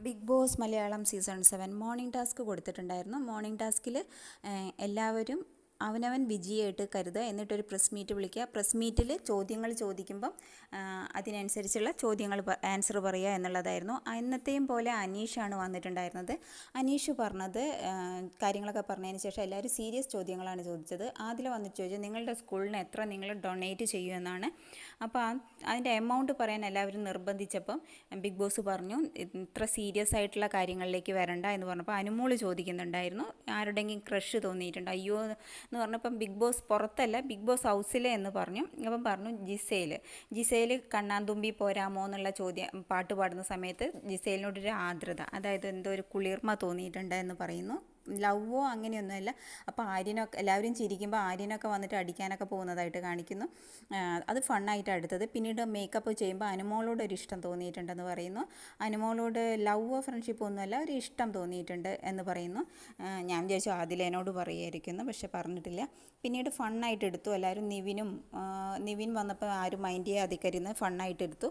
Big Boss Malayalam season 7 morning task കൊടുത്തിട്ടുണ്ടായിരുന്നു. Morning ടാസ്കിൽ എല്ലാവരും അവനവൻ വിജയമായിട്ട് കരുതുക, എന്നിട്ടൊരു പ്രസ് മീറ്റ് വിളിക്കുക. പ്രസ് മീറ്റിൽ ചോദ്യങ്ങൾ ചോദിക്കുമ്പം അതിനനുസരിച്ചുള്ള ചോദ്യങ്ങൾ ആൻസർ പറയുക എന്നുള്ളതായിരുന്നു. എന്നത്തെയും പോലെ അനീഷാണ് വന്നിട്ടുണ്ടായിരുന്നത്. അനീഷ് പറഞ്ഞത് കാര്യങ്ങളൊക്കെ പറഞ്ഞതിന് ശേഷം എല്ലാവരും സീരിയസ് ചോദ്യങ്ങളാണ് ചോദിച്ചത്. അതിൽ വന്നിട്ട് ചോദിച്ചത് നിങ്ങളുടെ സ്കൂളിന് എത്ര നിങ്ങൾ ഡൊണേറ്റ് ചെയ്യുമെന്നാണ്. അപ്പോൾ അതിൻ്റെ എമൗണ്ട് പറയാൻ എല്ലാവരും നിർബന്ധിച്ചപ്പം ബിഗ് ബോസ് പറഞ്ഞു ഇത്ര സീരിയസ് ആയിട്ടുള്ള കാര്യങ്ങളിലേക്ക് വരണ്ട എന്ന് പറഞ്ഞപ്പോൾ അനുമോള് ചോദിക്കുന്നുണ്ടായിരുന്നു ആരുടെയെങ്കിലും ക്രഷ് തോന്നിയിട്ടുണ്ട് അയ്യോ എന്ന് പറഞ്ഞപ്പം ബിഗ് ബോസ് പുറത്തല്ല ബിഗ് ബോസ് ഹൗസിലെ എന്ന് പറഞ്ഞു. അപ്പം പറഞ്ഞു ജിസേൽ കണ്ണാന്തുമ്പി പോരാമോ എന്നുള്ള ചോദ്യം പാട്ട് പാടുന്ന സമയത്ത് ജിസേലിനോടൊരു ആർദ്രത, അതായത് എന്തോ ഒരു കുളിർമ തോന്നിയിട്ടുണ്ട് എന്ന് പറയുന്നു. ലവോ അങ്ങനെയൊന്നുമല്ല. അപ്പോൾ ആര്യനൊക്കെ എല്ലാവരും ചിരിക്കുമ്പോൾ ആര്യനൊക്കെ വന്നിട്ട് അടിക്കാനൊക്കെ പോകുന്നതായിട്ട് കാണിക്കുന്നു. അത് ഫണ്ണായിട്ട് എടുത്തത്. പിന്നീട് മേക്കപ്പ് ചെയ്യുമ്പോൾ അനുമോളോട് ഒരു ഇഷ്ടം തോന്നിയിട്ടുണ്ടെന്ന് പറയുന്നു. അനുമോളോട് ലവോ ഫ്രണ്ട്ഷിപ്പോ ഒന്നുമല്ല, ഒരു ഇഷ്ടം തോന്നിയിട്ടുണ്ട് എന്ന് പറയുന്നു. ഞാൻ വിചാരിച്ചു ആദിലേനോട് പറയുമായിരിക്കുന്നു, പക്ഷെ പറഞ്ഞിട്ടില്ല. പിന്നീട് ഫണ്ണായിട്ട് എടുത്തു എല്ലാവരും. നിവിൻ വന്നപ്പോൾ ആരും മൈൻഡ് ചെയ്യാതിരിക്കരുന്ന് ഫണ്ണായിട്ട് എടുത്തു.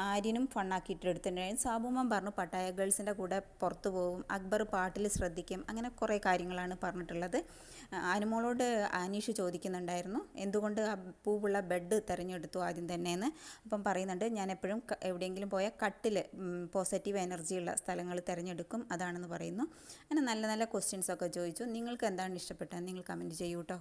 ആര്യനും ഫണ്ണാക്കിയിട്ട് എടുത്തിട്ടുണ്ടായിരുന്നു. സാബുമാൻ പറഞ്ഞു പട്ടായ ഗേൾസിൻ്റെ കൂടെ പുറത്തു പോകും, അക്ബർ പാട്ടിൽ ശ്രദ്ധിക്കും, അങ്ങനെ കുറേ കാര്യങ്ങളാണ് പറഞ്ഞിട്ടുള്ളത്. അനുമോളോട് അനീഷ് ചോദിക്കുന്നുണ്ടായിരുന്നു എന്തുകൊണ്ട് ആ പൂവുള്ള ബെഡ് തിരഞ്ഞെടുത്തു ആദ്യം തന്നെയെന്ന്. അപ്പം പറയുന്നുണ്ട് ഞാൻ എപ്പോഴും എവിടെയെങ്കിലും പോയാൽ കട്ടിൽ പോസിറ്റീവ് എനർജിയുള്ള സ്ഥലങ്ങൾ തിരഞ്ഞെടുക്കും, അതാണെന്ന് പറയുന്നു. അങ്ങനെ നല്ല നല്ല ക്വസ്റ്റ്യൻസൊക്കെ ചോദിച്ചു. നിങ്ങൾക്ക് എന്താണ് ഇഷ്ടപ്പെട്ടത് നിങ്ങൾ കമൻറ്റ് ചെയ്യൂ കേട്ടോ.